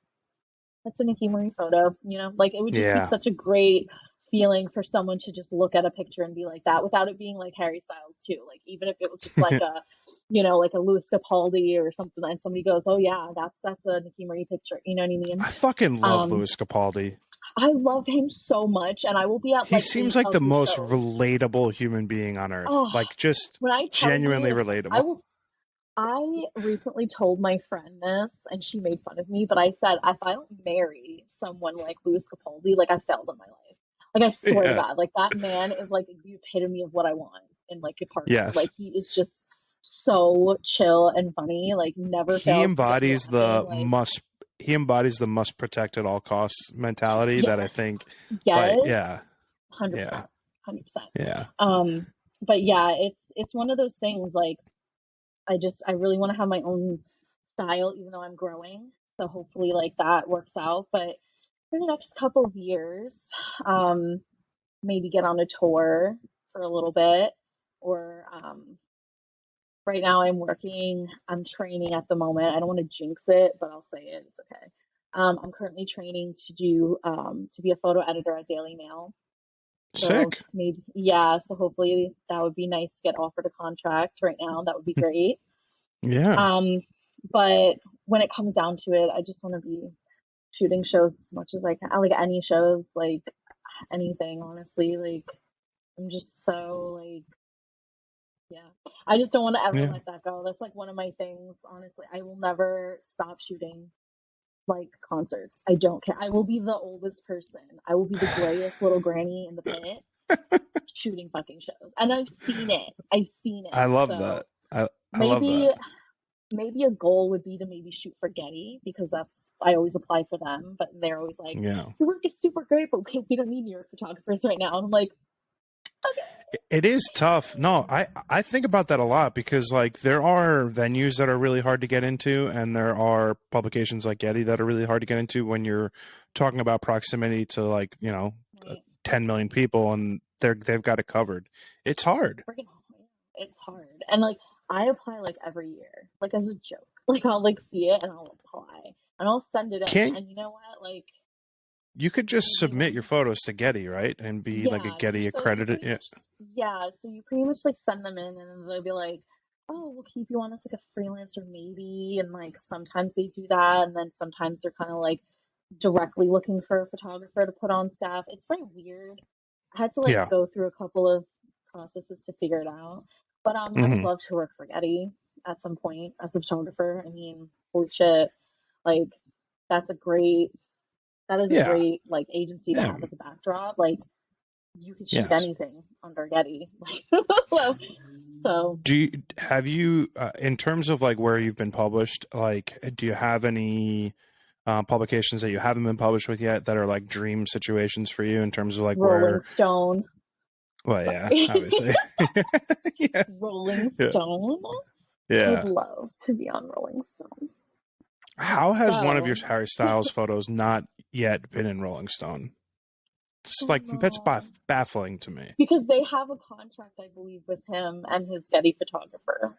that's a Nikki Marie photo, you know? Like it would just be Yeah. such a great feeling for someone to just look at a picture and be like that without it being like Harry Styles too. Like even if it was just like a like a Louis Capaldi or something and somebody goes, oh yeah, that's a Nikki Marie picture. You know what I mean? I fucking love Um, Louis Capaldi. I love him so much and I will be at He like seems 8 like the of his most shows. relatable human being on earth. Oh, Like, just when I tell genuinely you, I relatable. will I recently told my friend this and she made fun of me, but I said if I don't marry someone like Louis Capaldi, like I failed in my life. Like I swear to Yeah. God, like that man is like the epitome of what I want in like a partner. Yes. Like he is just so chill and funny, like never He fails to get me embodies laughing. the Like must he embodies the must protect at all costs mentality that I yes, think, like, yes, yeah. 100%, Yeah. 100%. Yeah. Um, but yeah, it's one of those things like I really want to have my own style even though I'm growing. So hopefully like that works out. But for the next couple of years, um, maybe get on a tour for a little bit. Or right now I'm training at the moment. I don't want to jinx it, but I'll say it. It's okay. I'm currently training to be a photo editor at Daily Mail. So Sick. maybe yeah. So hopefully that would be nice to get offered a contract right now. That would be great. Yeah. Um, but when it comes down to it, I just want to be shooting shows as much as I can. I like any shows, like anything, honestly. Like I'm just so like yeah. I just don't want to ever Yeah. let that go. That's like one of my things, honestly. I will never stop shooting like concerts. I don't care. I will be the oldest person. I will be the grayest little granny in the pit shooting fucking shows. And I've seen it. I've seen I it. love that. So I love maybe that. maybe a goal would be to maybe shoot for Getty because that's I always apply for them, but they're always like, Yeah. "Your work is super great, but we don't need New York photographers right now." And I'm like, It is tough. No, I think about that a lot because, like, there are venues that are really hard to get into, and there are publications like Getty that are really hard to get into when you're talking about proximity to, like, 10 million people, and they've got it covered. It's hard. freaking, it's hard. And like I apply like every year, like as a joke. Like I'll like see it and I'll apply and I'll send it in. Can't And you know what? Like You could just maybe submit your one, photos to Getty, right, and be like a yeah. Getty You accredited? pretty Yeah. much yeah. So you pretty much like send them in and then they'll be like, oh, we'll keep you on as like a freelancer maybe. And like sometimes they do that, and then sometimes they're kind of like directly looking for a photographer to put on staff. It's very weird. I had to like Yeah. go through a couple of processes to figure it out. But I would Hmm. love to work for Getty at some point as a photographer. I mean, holy shit. Like that's a great that is a Yeah. great like agency to Yeah. have as a backdrop. Like you could shoot Yes. anything under Getty. so, so Have you, in terms of like where you've been published, like, do you have any publications that you haven't been published with yet that are like dream situations for you in terms of like Rolling where? Stone. Well, yeah, obviously. Yeah. Rolling Yeah. Stone. I would Yeah. love to be on Rolling Stone. How has one of your So Harry Styles photos not yet been in Rolling Stone? Oh that's no. baffling to me. Because they have a contract, I believe, with him and his Getty photographer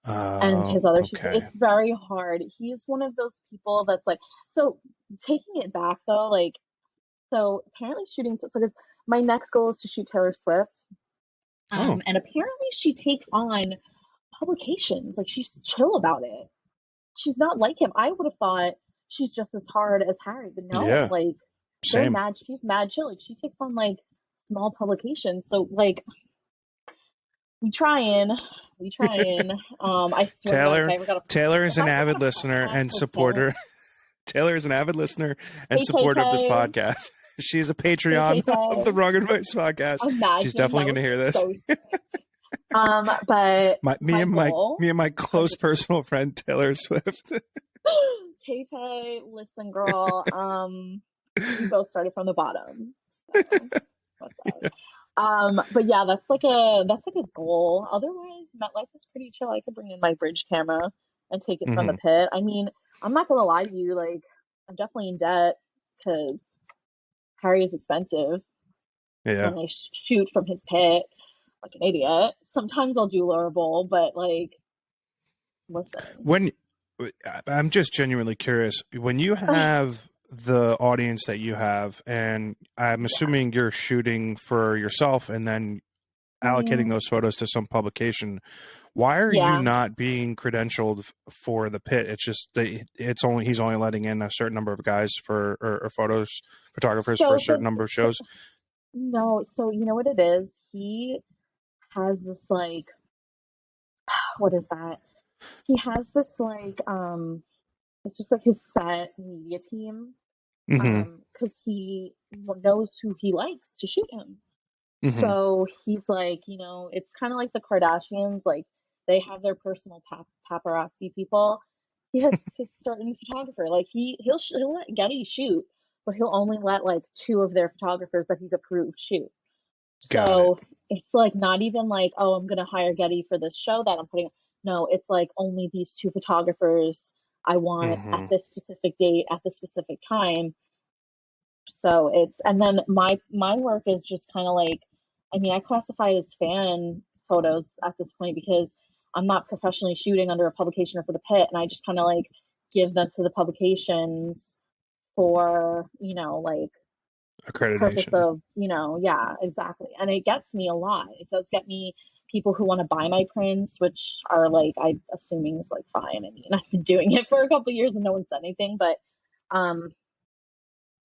and his other shooter. Okay. It's very hard. He's one of those people that's like, so taking it back though, like, so apparently shooting, so because my next goal is to shoot Taylor Swift. Oh, And apparently she takes on publications. Like she's chill about it. She's not like him. I would have thought she's just as hard as Harry, but no, yeah, like they're same. mad. She's mad chill. Like she takes on like small publications. So like we trying, we trying. I swear to God, if Taylor I ever got a Taylor is if an I ever avid got a listener podcast and with Taylor, supporter. Taylor is an avid listener and hey supporter of this KK, podcast. She's a hey Patreon of the KK. Wrong Advice podcast. She's Imagine definitely that going was to hear this. so sick. But my goal, Me and my close personal friend Taylor Swift. Tay Tay, listen, girl. We both started from the bottom, so what's up? But yeah, that's like a goal. Otherwise, MetLife is pretty chill. I could bring in my bridge camera and take it from the Hmm. pit. I mean, I'm not gonna lie to you, like I'm definitely in debt because Harry is expensive, Yeah. and I shoot from his pit like an idiot. Sometimes I'll do lower bowl, but like, listen, When I'm just genuinely curious, when you have the audience that you have, and I'm yeah. assuming you're shooting for yourself and then allocating Mm, those photos to some publication, why are you yeah. not being credentialed for the pit? It's just he's only letting in a certain number of guys for or photographers for a So certain number of so shows. no, so you know what it is? He has this like what is that? He has this like it's just like his set media team Hmm. because he knows who he likes to shoot him. Hmm. So he's like, it's kind of like the Kardashians, like they have their personal paparazzi people. He has his certain photographer. Like he'll let Getty shoot, but he'll only let like two of their photographers that he's approved shoot. Got it. So it's like not even like, oh, I'm gonna hire Getty for this show that I'm putting. No, it's like only these two photographers I want at Hmm. this specific date at this specific time. So it's and then my work is just kind of like, I mean, I classify it as fan photos at this point because I'm not professionally shooting under a publication or for the pit, and I just kind of like give them to the publications for like the purpose Accreditation. of, yeah, exactly. And it gets me a lot. It does get me people who want to buy my prints, which are like, I'm assuming is like fine. I mean, I've been doing it for a couple of years and no one said anything, but um,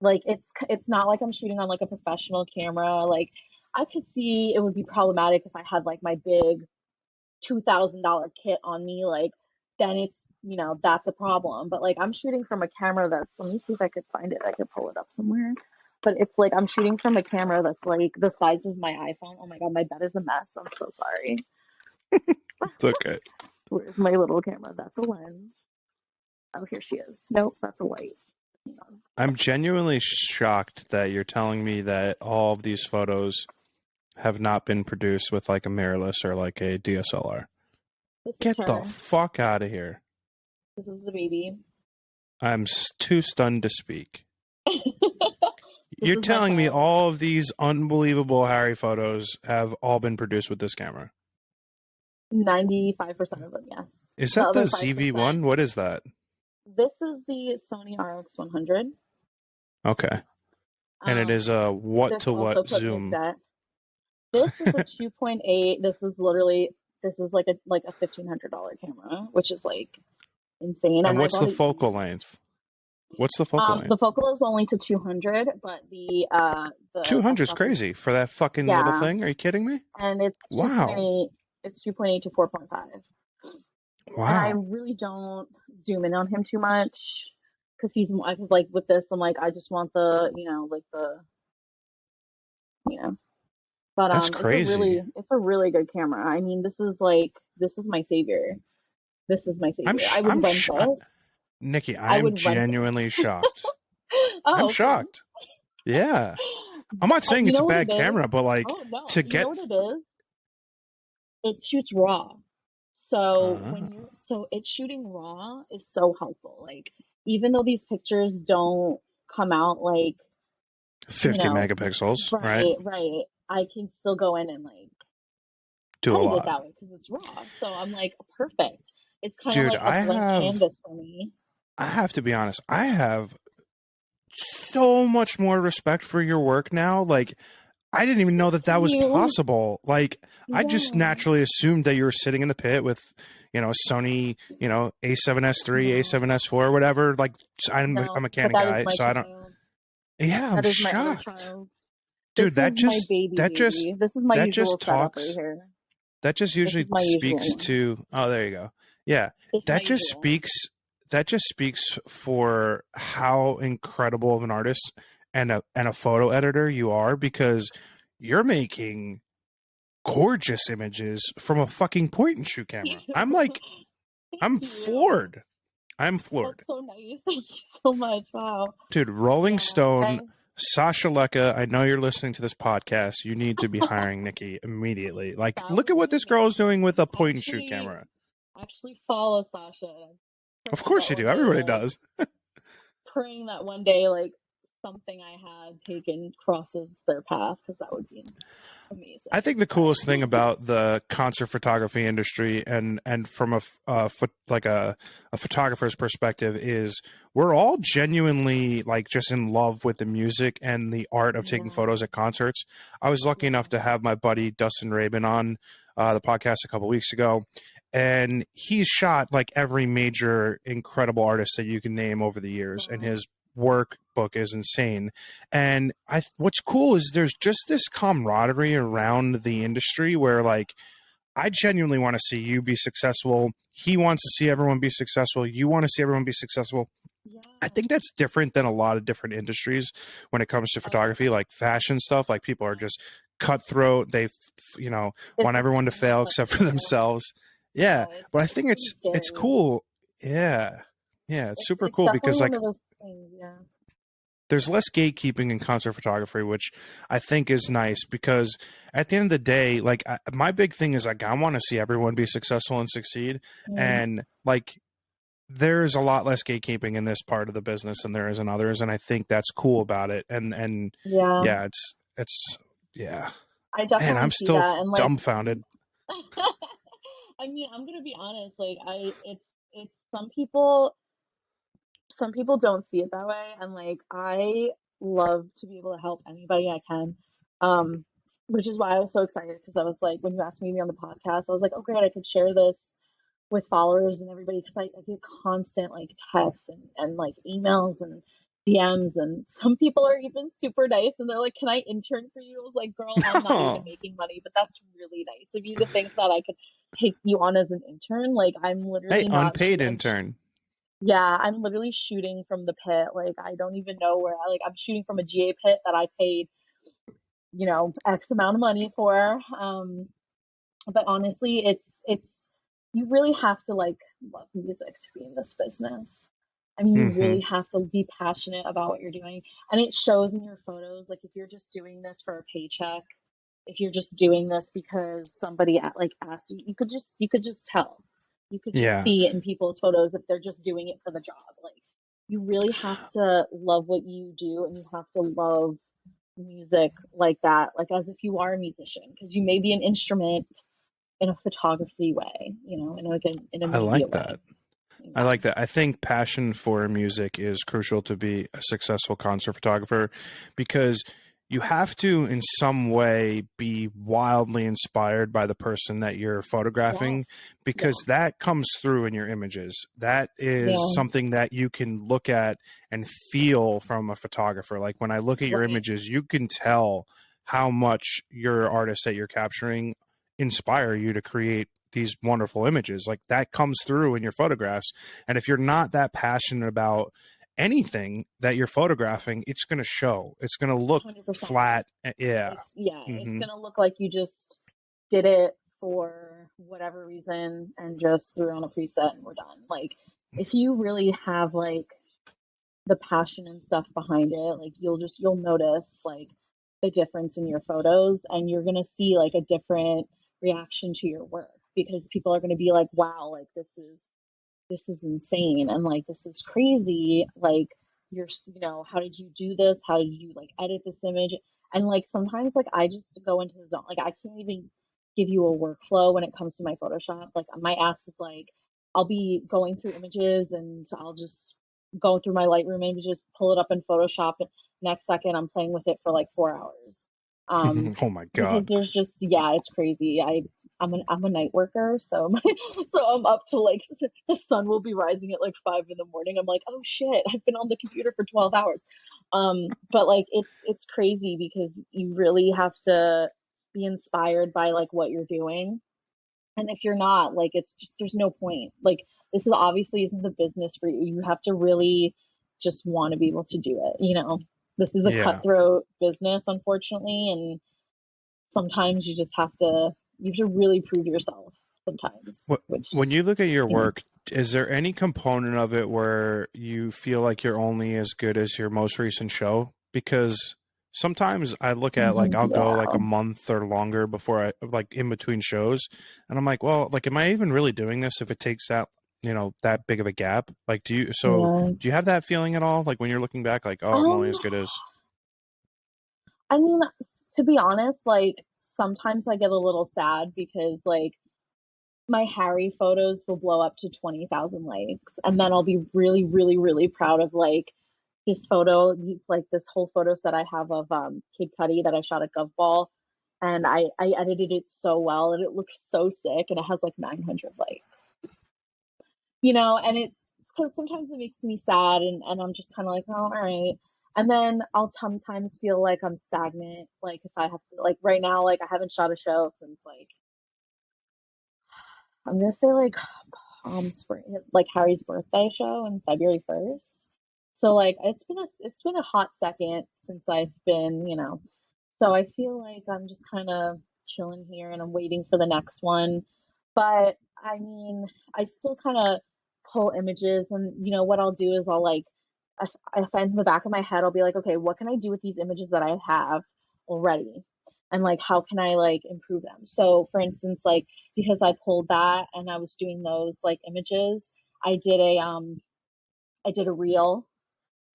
like it's not like I'm shooting on like a professional camera. Like I could see it would be problematic if I had like my big $2,000 kit on me. Like then it's that's a problem. But like I'm shooting from a camera that's, let me see if I could find it. I could pull it up somewhere. But it's like I'm shooting from a camera that's like the size of my iPhone. Oh my God, my bed is a mess. I'm so sorry. It's okay. Where's my little camera? That's a lens. Oh, here she is. Nope, that's a light. Hang on. I'm genuinely shocked that you're telling me that all of these photos have not been produced with like a mirrorless or like a DSLR. This is Get the her. fuck out of here. This is the baby. I'm too stunned to speak. This You're is my telling me child. all of these unbelievable Harry photos have all been produced with this camera. 95% of them, yes. Is The that the other 5%. ZV-1? What is that? This is the Sony RX100. Okay. And it is a what This to also what put me in zoom. debt. This is a 2.8. This is like a $1,500 camera, which is like insane. And And I what's the bought it focal used. length? What's the focal The length? focal is only to 200, but the 200 is f-stop is, crazy for that fucking little yeah, thing. Are you kidding me? and it's Wow. 2.8. It's 2.8 to 4.5. And I Wow. really don't zoom in on him too much because I was like with this, I'm like, I just want the, like you know, but That's crazy. it's a really good camera. I mean, this is my savior. This is my savior. I would I'm rent this. Nikki, I I am would rent this. genuinely shocked. I'm Oh, okay. shocked. Yeah. I'm not saying You it's a know what bad it is? camera, but like Oh no, to you know get what it is? It shoots raw. So uh, it's shooting raw is so helpful. Like even though these pictures don't come out like you 50 know, megapixels, right? right. I can still go in and like Do a edit it lot. that way because it's raw. So I'm like, perfect. It's kind of Dude, like a blank canvas for me. I have to be honest, I have so much more respect for your work now. Like, I didn't even know that that Thank was you. possible. Like, I just Yeah. naturally assumed that you were sitting in the pit with, Sony, A7S3, No, A7S4, whatever. Like, I'm no, a but Canon that is guy, my so I don't. child. Yeah, I'm That is my other shocked, child. This dude. is my baby, That just baby. This is my that usual just setup right talks. here. That just This usually is my usual speaks one. to. Oh, there you go. Yeah, It's my that just usual. speaks. That just speaks for how incredible of an artist and a photo editor you are, because you're making gorgeous images from a fucking point and shoot camera. I'm like, Thank I'm you. floored. I'm floored. That's so nice. Thank you so much. Wow. Dude, Rolling Yeah. Stone, Sasha Lecca, I know you're listening to this podcast. You need to be hiring Nikki immediately. Like, That look would at what be this girl is doing with amazing. a point and shoot Actually, camera. actually follow Sasha. I'm Of praying course that you one do. day, Everybody like does. praying that one day, like something I had taken crosses their path because that would be I amazing. think the But coolest thing about the concert photography industry, and from a photographer's perspective, is we're all genuinely like just in love with the music and the art of taking yeah, photos at concerts. I was lucky yeah, enough to have my buddy Dustin Rabin on the podcast a couple weeks ago, and he's shot like every major incredible artist that you can name over the years, and wow, his workbook is insane. And what's cool is there's just this camaraderie around the industry where, like, I genuinely want to see you be successful. He wants to see everyone be successful. You want to see everyone be successful. I yeah, think that's different than a lot of different industries when it comes to oh, photography, like fashion stuff. Like, people are 100%. just cutthroat. They, It's want a everyone to scary fail except place. for Yeah, themselves. Yeah, no, but I it's think pretty it's scary. cool. Yeah, yeah, it's super It's cool definitely because, one like, of those things. Yeah, there's less gatekeeping in concert photography, which I think is nice, because at the end of the day, like, my big thing is, like, I want to see everyone be successful and succeed. mm, And, like, there's a lot less gatekeeping in this part of the business than there is in others. And I think that's cool about it. And yeah. yeah, it's, yeah, I man, definitely I'm see still that, and like, dumbfounded. I mean, I'm gonna be honest. Like, it's some people don't see it that way, and like, I love to be able to help anybody I can. Um, which is why I was so excited because I was like, when you asked me to be on the podcast, I was like, oh great, I could share this with followers and everybody because I get constant like texts and like emails and DMs, and some people are even super nice and they're like, can I intern for you? I was like, girl, I'm not even Oh, making money, but that's really nice of you to think that I could take you on as an intern. Like, I'm hey, literally not unpaid shooting. intern. Yeah, I'm literally shooting from the pit. Like, I don't even know where I'm shooting from a GA pit that I paid, X amount of money for. But honestly, it's you really have to like love music to be in this business. I mean, you Hmm. really have to be passionate about what you're doing, and it shows in your photos. Like, if you're just doing this for a paycheck, if you're just doing this because somebody like asked you, you could just tell. You could just Yeah. see in people's photos if they're just doing it for the job. Like, you really have to love what you do, and you have to love music like that, like as if you are a musician, because you may be an instrument in a photography way, in a I media like way. that. I Yeah. like that. I think passion for music is crucial to be a successful concert photographer, because you have to, in some way, be wildly inspired by the person that you're photographing, Yes. because Yes. that comes through in your images. That is Yeah. something that you can look at and feel from a photographer. Like, when I look at your Right. images, you can tell how much your artists that you're capturing inspire you to create these wonderful images. Like, that comes through in your photographs. And if you're not that passionate about anything that you're photographing, it's going to show. It's going to look 100%. flat. Yeah. It's Hmm. gonna look like you just did it for whatever reason and just threw on a preset and we're done. Like, if you really have like the passion and stuff behind it, like, you'll notice like the difference in your photos, and you're gonna see like a different reaction to your work because people are gonna be like, wow, like this is insane, and like this is crazy. Like, how did you do this? How did you like edit this image? And like sometimes like I just go into the zone. Like I can't even give you a workflow when it comes to my Photoshop. Like my ass is like I'll be going through images and I'll just go through my Lightroom images, pull it up in Photoshop, and next second I'm playing with it for like 4 hours. Oh my Because God. there's just yeah, it's crazy. I'm a night worker, so so I'm up to like the sun will be rising at like 5 in the morning. I'm like, oh shit, I've been on the computer for 12 hours. But like it's crazy because you really have to be inspired by like what you're doing. And if you're not, like it's just there's no point. Like this is obviously isn't the business for you. You have to really just want to be able to do it, you know. This is a Yeah. cutthroat business, unfortunately, and sometimes you have to really prove yourself sometimes, What, which, when you look at your you know, work, is there any component of it where you feel like you're only as good as your most recent show? Because sometimes I look at like I'll go like yeah. a month or longer before I like in between shows, and I'm like, well, like, am I even really doing this if it takes that that big of a gap? Like, Yeah. do you have that feeling at all? Like when you're looking back, like, oh, I'm only Um, as good as. I mean, to be honest, like sometimes I get a little sad because like my Harry photos will blow up to 20,000 likes, and then I'll be really, really, really proud of like this photo. It's like this whole photo set I have of Kid Cudi that I shot at Gov Ball, and I edited it so well, and it looks so sick, and it has like 900 likes. And it's because sometimes it makes me sad, and I'm just kind of like, oh, all right. And then I'll sometimes feel like I'm stagnant. Like if I have to, like right now, like I haven't shot a show since like I'm gonna say like Palm Spring, like Harry's birthday show on February 1st. So like it's been a hot second since I've been, so I feel like I'm just kind of chilling here and I'm waiting for the next one. But I mean, I still kind of pull images, and what I'll do is I'll like, if in the back of my head, I'll be like, okay, what can I do with these images that I have already? And like, how can I like improve them? So for instance, like because I pulled that and I was doing those like images, I did a reel,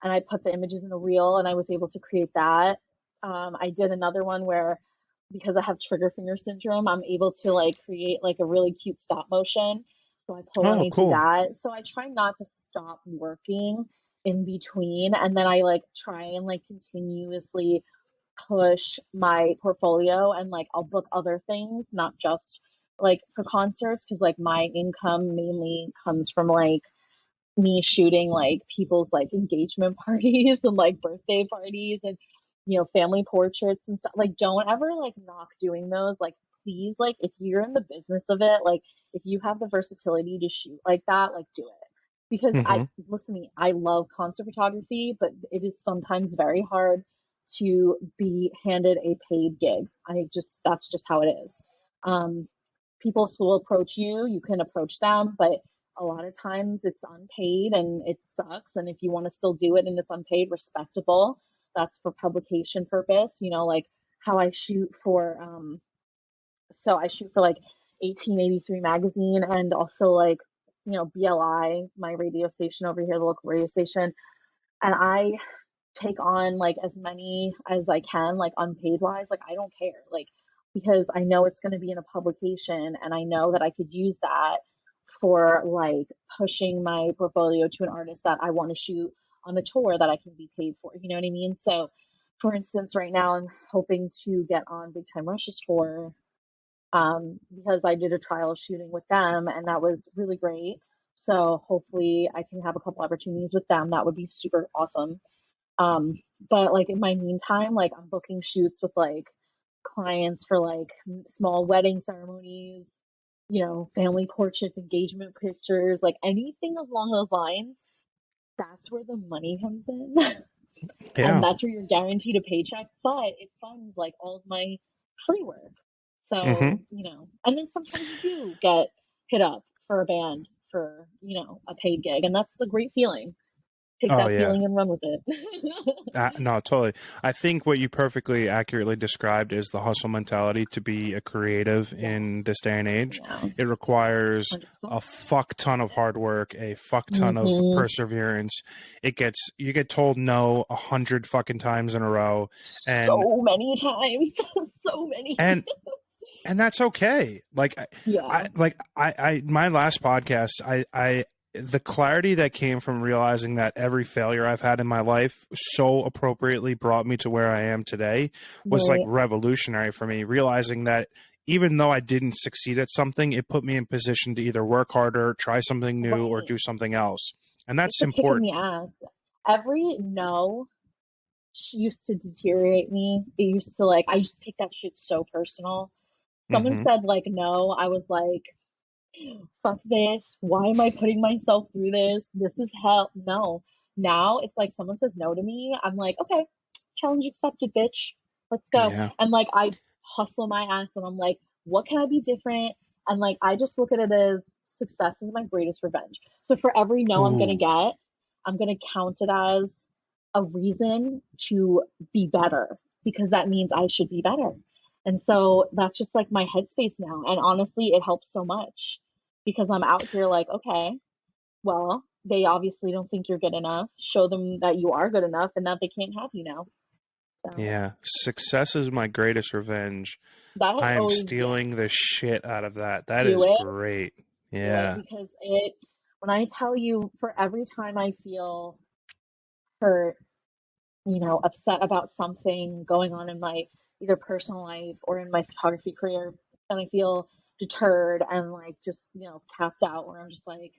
and I put the images in a reel, and I was able to create that. I did another one where because I have trigger finger syndrome, I'm able to like create like a really cute stop motion. So I pull and Oh, I do cool. that. So I try not to stop working in between, and then I like try and like continuously push my portfolio, and like I'll book other things, not just like for concerts, because like my income mainly comes from like me shooting like people's like engagement parties and like birthday parties and family portraits and stuff. Like don't ever like knock doing those. Like please, like if you're in the business of it, like if you have the versatility to shoot like that, like do it. Because I Mm-hmm. listen to me, I love concert photography, but it is sometimes very hard to be handed a paid gig. That's just how it is. um People will approach you, you can approach them, but a lot of times it's unpaid and it sucks. And if you want to still do it and it's unpaid, respectable. That's for publication purpose, like how I shoot for so I shoot for like 1883 magazine, and also like BLI, my radio station over here, the local radio station. And I take on like as many as I can, like unpaid wise. Like I don't care, like because I know it's going to be in a publication, and I know that I could use that for like pushing my portfolio to an artist that I want to shoot on a tour that I can be paid for. You know what I mean? So, for instance, right now I'm hoping to get on Big Time Rush's tour, because I did a trial shooting with them, and that was really great. So hopefully I can have a couple opportunities with them. That would be super awesome. um, but like in my meantime, like I'm booking shoots with like clients for like small wedding ceremonies, family portraits, engagement pictures, like anything along those lines. That's where the money comes in. And Yeah. that's where you're guaranteed a paycheck, but it funds like all of my free work. Mm-hmm. So, and then sometimes you do get hit up for a band for, a paid gig, and that's a great feeling. take Oh that yeah. feeling and run with it. No, totally. I think what you perfectly accurately described is the hustle mentality to be a creative in Yes. this day and age. Yeah. It requires 100%. a fuck ton of hard work, a fuck ton of Mm-hmm. perseverance. You get told no 100 fucking times in a row, and So many times. So many. and and that's okay. Yeah. My last podcast, the clarity that came from realizing that every failure I've had in my life so appropriately brought me to where I am today was like Right. revolutionary for me. Realizing that even though I didn't succeed at something, it put me in position to either work harder, try something new, or Right. do something else. And It's that's a kick in the important. ass. Every no used to deteriorate me. It used to like, I used to take that shit so personal. Someone Hmm. said like no, I was like, fuck this. Why am I putting myself through this? This is hell. No. Now it's like someone says no to me. I'm like, okay, challenge accepted, bitch. Let's go. Yeah. And like I hustle my ass and I'm like, what can I be different? And like I just look at it as success is my greatest revenge. So for every no I'm gonna Ooh. get, I'm gonna count it as a reason to be better because that means I should be better. And so that's just like my headspace now. And honestly, it helps so much because I'm out here like, okay, well, they obviously don't think you're good enough. Show them that you are good enough and that they can't have you now. So Yeah. Success is my greatest revenge. that has I am always, yeah, stealing the shit out of that. That do is it, great. do it Yeah. because when I tell you, for every time I feel hurt, upset about something going on in my either personal life or in my photography career, and I feel deterred and like just, capped out where I'm just like,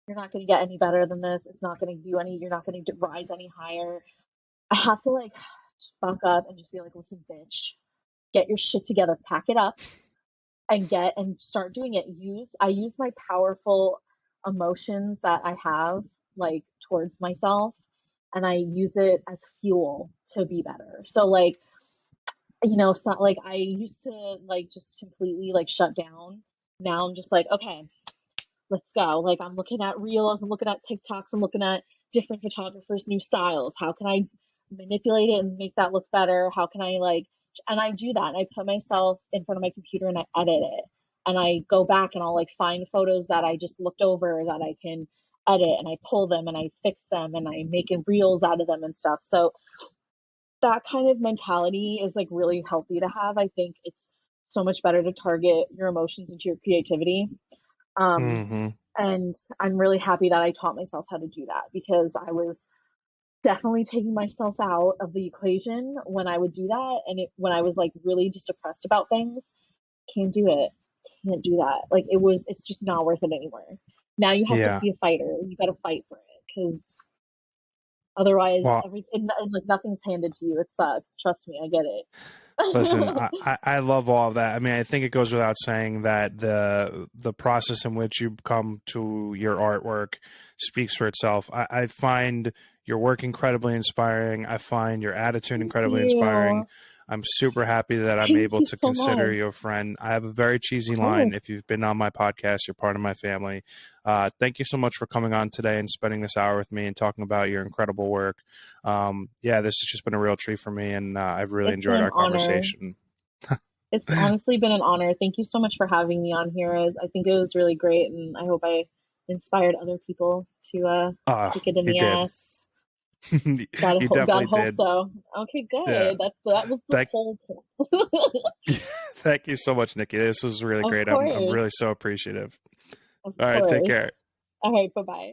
you're not going to get any better than this. It's not going to do any, you're not going to rise any higher. I have to like just buck up and just be like, listen, bitch, get your shit together, pack it up and start doing it. I use my powerful emotions that I have like towards myself and I use it as fuel to be better. So like, it's not like I used to like just completely like shut down. Now I'm just like, okay, let's go. Like I'm looking at reels, I'm looking at TikToks, I'm looking at different photographers' new styles. How can I manipulate it and make that look better? How can I like, and I do that. And I put myself in front of my computer and I edit it. And I go back and I'll like find photos that I just looked over that I can edit and I pull them and I fix them and I make reels out of them and stuff. So that kind of mentality is like really healthy to have. I think it's so much better to target your emotions into your creativity. Um, Hmm. and I'm really happy that I taught myself how to do that because I was definitely taking myself out of the equation when I would do that. And when I was like really just depressed about things, can't do it. Can't do that. Like it's just not worth it anymore. Now you have to Yeah. be a fighter. You got to fight for it because otherwise, Well, like nothing's handed to you. It sucks. Trust me, I get listen, it. I love all of that. I mean, I think it goes without saying that the process in which you come to your artwork speaks for itself. I find your work incredibly inspiring. I find your attitude Thank incredibly inspiring. you. I'm super happy that I'm Thank able you to so consider much. you a friend. I have a very cheesy Of line. course. If you've been on my podcast, you're part of my family. Thank you so much for coming on today and spending this hour with me and talking about your incredible work. Yeah, this has just been a real treat for me, and I've really It's been enjoyed an our honor. conversation. It's honestly been an honor. Thank you so much for having me on here. I think it was really great, and I hope I inspired other people to kick it in You the did. ass. You definitely God hope did. so. Okay, Yeah. good. That was the Thank whole point. thank you so much, Nikki. This was really Of great. I'm course, really so appreciative. of All right, take course. care. All right, bye bye.